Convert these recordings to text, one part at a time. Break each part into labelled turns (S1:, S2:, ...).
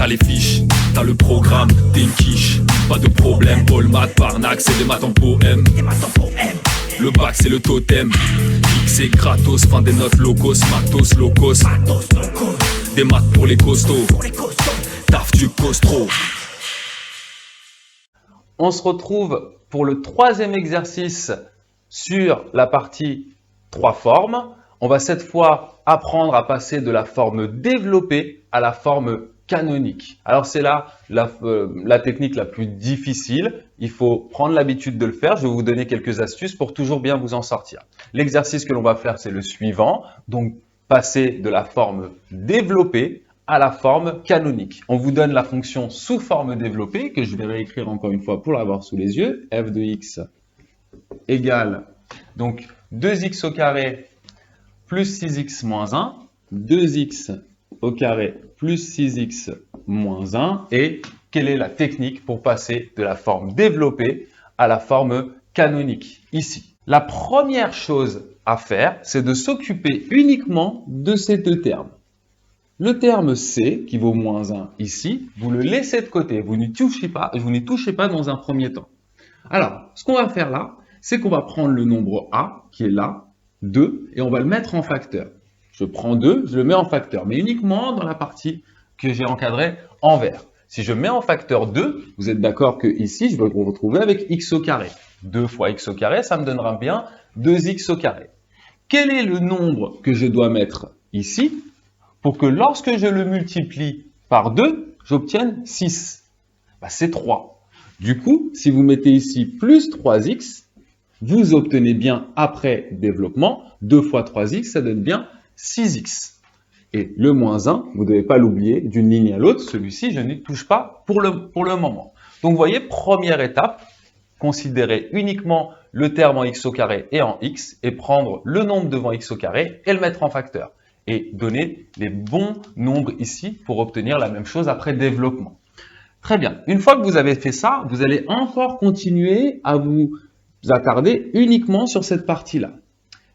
S1: les fiches, t'as le programme, t'es une quiche. Pas de problème, Paul Math, Parnac, c'est des maths en poème. Le bac c'est le totem, X c'est gratos, fin des notes locos, matos locos. Des maths pour les costauds, taf du costro.
S2: On se retrouve pour le troisième exercice sur la partie 3 formes. On va cette fois apprendre à passer de la forme développée à la forme canonique. Alors c'est là la technique la plus difficile. Il faut prendre l'habitude de le faire. Je vais vous donner quelques astuces pour toujours bien vous en sortir. L'exercice que l'on va faire, c'est le suivant. Donc, passer de la forme développée à la forme canonique. On vous donne la fonction sous forme développée, que je vais réécrire encore une fois pour l'avoir sous les yeux. F de x égale donc 2x au carré plus 6x moins 1, 2x au carré plus 6x moins 1. Et quelle est la technique pour passer de la forme développée à la forme canonique ici? La première chose à faire, c'est de s'occuper uniquement de ces deux termes. Le terme C, qui vaut moins 1 ici, vous le laissez de côté, vous n'y touchez pas dans un premier temps. Alors, ce qu'on va faire là, c'est qu'on va prendre le nombre A, qui est là, 2, et on va le mettre en facteur. Je prends 2, je le mets en facteur, mais uniquement dans la partie que j'ai encadrée en vert. Si je mets en facteur 2, vous êtes d'accord que ici, je vais me retrouver avec x au carré. 2 fois x au carré, ça me donnera bien 2x au carré. Quel est le nombre que je dois mettre ici pour que lorsque je le multiplie par 2, j'obtienne 6? C'est 3. Du coup, si vous mettez ici plus 3x, vous obtenez bien après développement, 2 fois 3x, ça donne bien 6x. Et le moins 1, vous ne devez pas l'oublier, d'une ligne à l'autre, celui-ci, je n'y touche pas pour le moment. Donc, vous voyez, première étape, considérer uniquement le terme en x au carré et en x, et prendre le nombre devant x au carré et le mettre en facteur. Et donner les bons nombres ici pour obtenir la même chose après développement. Très bien. Une fois que vous avez fait ça, vous allez encore continuer à vous attarder uniquement sur cette partie-là.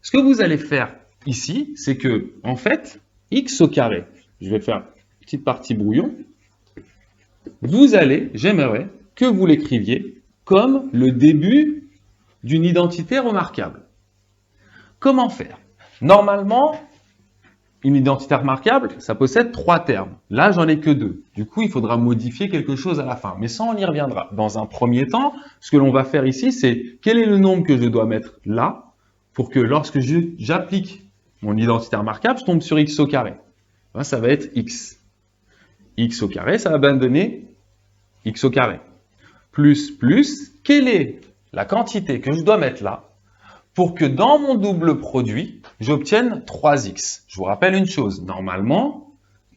S2: Ce que vous allez faire ici, c'est que, en fait, x au carré, je vais faire une petite partie brouillon, j'aimerais que vous l'écriviez comme le début d'une identité remarquable. Comment faire? Normalement, une identité remarquable, ça possède 3 termes. Là, j'en ai que 2. Du coup, il faudra modifier quelque chose à la fin. Mais ça, on y reviendra. Dans un premier temps, ce que l'on va faire ici, c'est quel est le nombre que je dois mettre là pour que lorsque j'applique mon identité remarquable, je tombe sur x au carré. Ça va être x. X au carré, ça va bien donner x au carré. Plus, quelle est la quantité que je dois mettre là pour que dans mon double produit, j'obtienne 3x. Je vous rappelle une chose, normalement,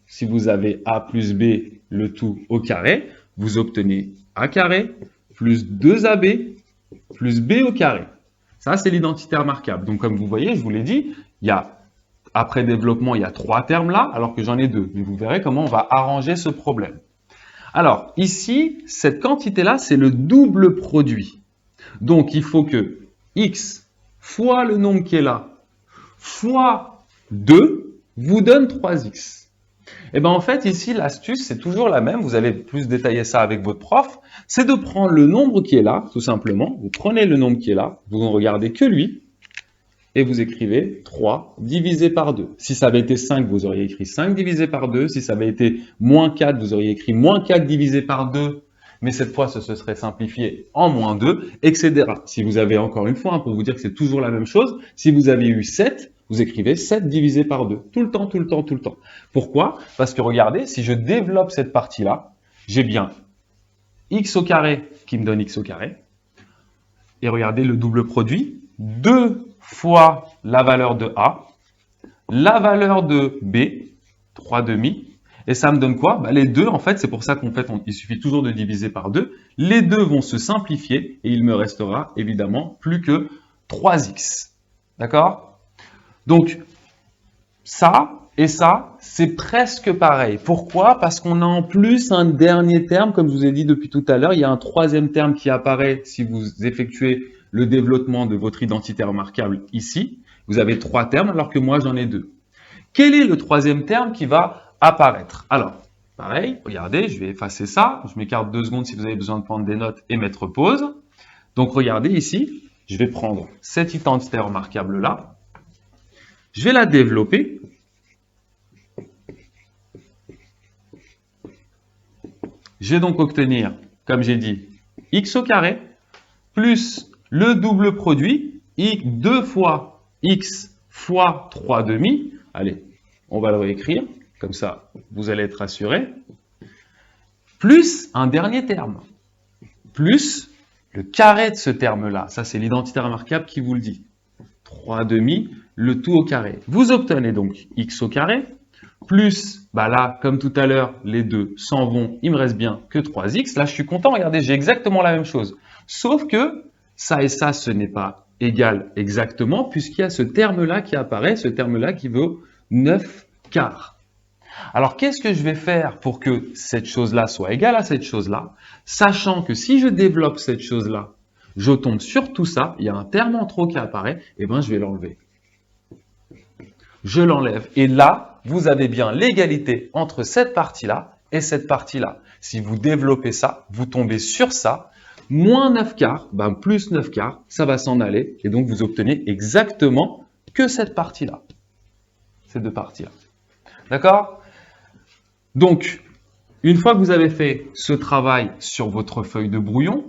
S2: si vous avez a plus b, le tout au carré, vous obtenez a carré plus 2ab plus b au carré. Ça, c'est l'identité remarquable. Donc, comme vous voyez, je vous l'ai dit, après développement, il y a 3 termes là, alors que j'en ai 2. Mais vous verrez comment on va arranger ce problème. Alors, ici, cette quantité-là, c'est le double produit. Donc, il faut que x fois le nombre qui est là, fois 2, vous donne 3x. Et bien en fait, ici, l'astuce, c'est toujours la même. Vous allez plus détailler ça avec votre prof. C'est de prendre le nombre qui est là, tout simplement. Vous prenez le nombre qui est là, vous ne regardez que lui, et vous écrivez 3 divisé par 2. Si ça avait été 5, vous auriez écrit 5 divisé par 2. Si ça avait été moins 4, vous auriez écrit moins 4 divisé par 2. Mais cette fois, ce serait simplifié en moins 2, etc. Si vous avez, encore une fois, pour vous dire que c'est toujours la même chose, si vous avez eu 7, vous écrivez 7 divisé par 2. Tout le temps. Pourquoi? Parce que regardez, si je développe cette partie-là, j'ai bien x au carré qui me donne x au carré. Et regardez le double produit, 2 fois la valeur de a, la valeur de b, 3 demi. Et ça me donne quoi? Les 2, en fait, c'est pour ça qu'en fait, il suffit toujours de diviser par 2. Les 2 vont se simplifier et il me restera évidemment plus que 3x. D'accord? Donc, ça et ça, c'est presque pareil. Pourquoi? Parce qu'on a en plus un dernier terme, comme je vous ai dit depuis tout à l'heure, il y a un troisième terme qui apparaît si vous effectuez le développement de votre identité remarquable ici. Vous avez 3 termes alors que moi, j'en ai 2. Quel est le troisième terme qui va apparaître? Alors, Pareil, regardez, je vais effacer ça. Je m'écarte 2 secondes si vous avez besoin de prendre des notes et mettre pause. Donc regardez ici, je vais prendre cette identité remarquable là. Je vais la développer. Je vais donc obtenir, comme j'ai dit, x au carré plus le double produit, 2 fois x fois 3/2. Allez, on va le réécrire, comme ça vous allez être assuré. Plus un dernier terme, plus le carré de ce terme-là. Ça, c'est l'identité remarquable qui vous le dit. 3/2, le tout au carré. Vous obtenez donc x au carré, plus, là, comme tout à l'heure, les deux s'en vont, il me reste bien que 3x. Là, je suis content, regardez, j'ai exactement la même chose. Sauf que ça et ça, ce n'est pas égal exactement, puisqu'il y a ce terme-là qui apparaît, ce terme-là qui vaut 9/4. Alors, qu'est-ce que je vais faire pour que cette chose-là soit égale à cette chose-là, sachant que si je développe cette chose-là, je tombe sur tout ça, il y a un terme en trop qui apparaît, et je vais l'enlever. Je l'enlève. Et là, vous avez bien l'égalité entre cette partie-là et cette partie-là. Si vous développez ça, vous tombez sur ça, moins 9/4, plus 9/4, ça va s'en aller, et donc vous obtenez exactement que cette partie-là. Ces deux parties-là. D'accord ? Donc, une fois que vous avez fait ce travail sur votre feuille de brouillon,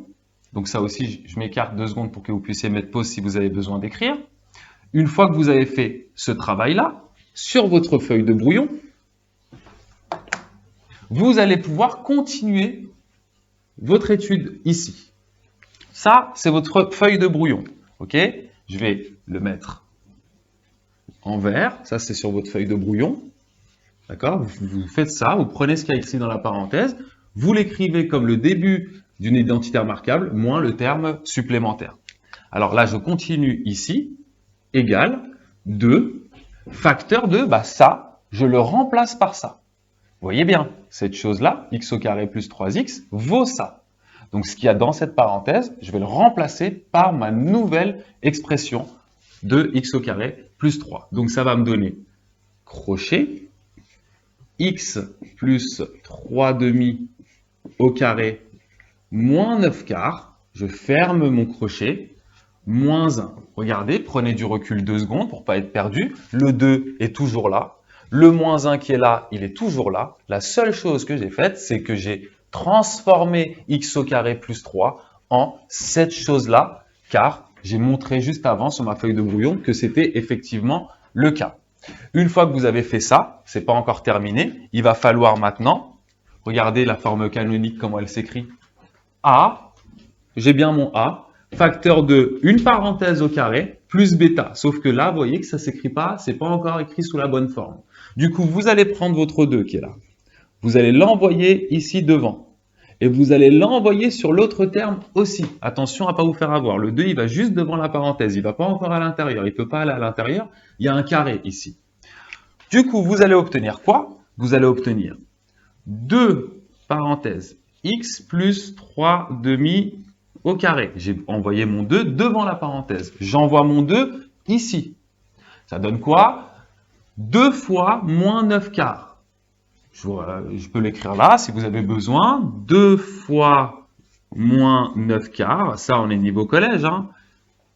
S2: donc ça aussi, je m'écarte 2 secondes pour que vous puissiez mettre pause si vous avez besoin d'écrire. Une fois que vous avez fait ce travail-là, sur votre feuille de brouillon, vous allez pouvoir continuer votre étude ici. Ça, c'est votre feuille de brouillon. Ok ? Je vais le mettre en vert. Ça, c'est sur votre feuille de brouillon. D'accord ? Vous faites ça, vous prenez ce qu'il y a écrit dans la parenthèse, vous l'écrivez comme le début d'une identité remarquable, moins le terme supplémentaire. Alors là, je continue ici, égal 2, facteur de, ça, je le remplace par ça. Vous voyez bien, cette chose-là, x au carré plus 3x, vaut ça. Donc ce qu'il y a dans cette parenthèse, je vais le remplacer par ma nouvelle expression de x au carré plus 3. Donc ça va me donner crochet, x plus 3/2 au carré moins 9/4, je ferme mon crochet, moins 1. Regardez, prenez du recul 2 secondes pour ne pas être perdu. Le 2 est toujours là. Le moins 1 qui est là, il est toujours là. La seule chose que j'ai faite, c'est que j'ai transformé x au carré plus 3 en cette chose-là, car j'ai montré juste avant sur ma feuille de brouillon que c'était effectivement le cas. Une fois que vous avez fait ça, c'est pas encore terminé, il va falloir maintenant, regardez la forme canonique, comment elle s'écrit. A, j'ai bien mon A, facteur de une parenthèse au carré, plus bêta. Sauf que là, vous voyez que ça ne s'écrit pas, c'est pas encore écrit sous la bonne forme. Du coup, vous allez prendre votre 2 qui est là. Vous allez l'envoyer ici devant. Et vous allez l'envoyer sur l'autre terme aussi. Attention à ne pas vous faire avoir. Le 2, il va juste devant la parenthèse. Il ne va pas encore à l'intérieur. Il ne peut pas aller à l'intérieur. Il y a un carré ici. Du coup, vous allez obtenir quoi? Vous allez obtenir 2 parenthèses x plus 3/2 au carré. J'ai envoyé mon 2 devant la parenthèse. J'envoie mon 2 ici. Ça donne quoi? 2 fois moins 9/4. Je peux l'écrire là si vous avez besoin. 2 fois moins 9/4. Ça, on est niveau collège.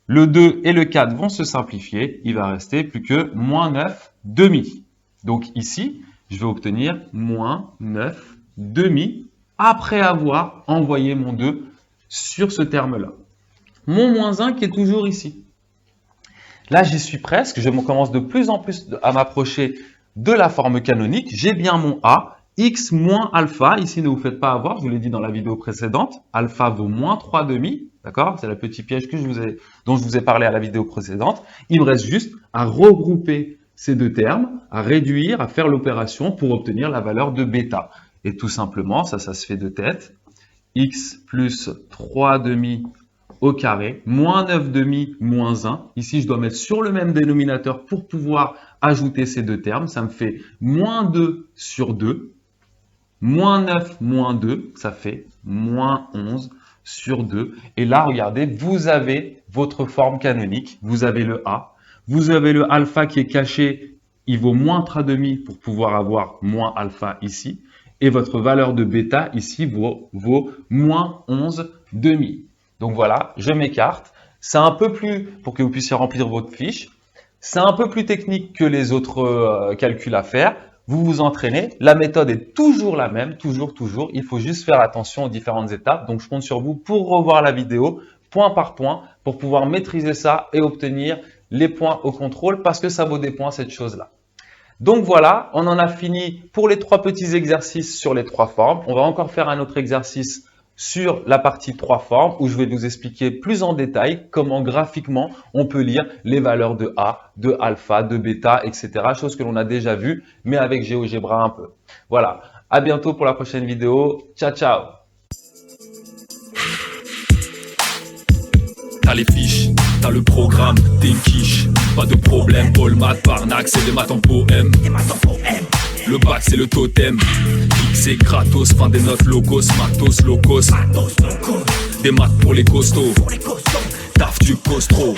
S2: Le 2 et le 4 vont se simplifier. Il va rester plus que moins 9/2. Donc ici, je vais obtenir moins 9/2 après avoir envoyé mon 2 sur ce terme-là. Mon moins 1 qui est toujours ici. Là, j'y suis presque. Je commence de plus en plus à m'approcher de la forme canonique. J'ai bien mon A, x moins alpha. Ici, ne vous faites pas avoir, je vous l'ai dit dans la vidéo précédente. Alpha vaut moins 3/2. D'accord? C'est le petit piège dont je vous ai parlé à la vidéo précédente. Il me reste juste à regrouper ces deux termes, à réduire, à faire l'opération pour obtenir la valeur de bêta. Et tout simplement, ça se fait de tête. X plus 3/2 au carré, moins 9/2 moins 1. Ici, je dois mettre sur le même dénominateur pour pouvoir ajouter ces deux termes. Ça me fait moins 2 sur 2. Moins 9 moins 2, ça fait moins 11 sur 2. Et là, regardez, vous avez votre forme canonique. Vous avez le A. Vous avez le alpha qui est caché. Il vaut moins 3/2 pour pouvoir avoir moins alpha ici. et votre valeur de bêta ici vaut moins 11 demi. Donc voilà, je m'écarte. C'est un peu plus, pour que vous puissiez remplir votre fiche, c'est un peu plus technique que les autres calculs à faire. Vous vous entraînez, la méthode est toujours la même, toujours. Il faut juste faire attention aux différentes étapes. Donc je compte sur vous pour revoir la vidéo point par point pour pouvoir maîtriser ça et obtenir les points au contrôle parce que ça vaut des points cette chose-là. Donc voilà, on en a fini pour les 3 petits exercices sur les 3 formes. On va encore faire un autre exercice sur la partie 3 formes où je vais vous expliquer plus en détail comment graphiquement on peut lire les valeurs de A, de alpha, de bêta, etc. Chose que l'on a déjà vu, mais avec GeoGebra un peu. Voilà, à bientôt pour la prochaine vidéo. Ciao, ciao!
S1: T'as les fiches, t'as le programme, t'es une quiche. Pas de problème, Paul, maths, Parnac, c'est des maths en poème. Le bac c'est le totem, X c'est gratos, fin des notes locos, matos, locos. Des maths pour les costauds, taf du costro.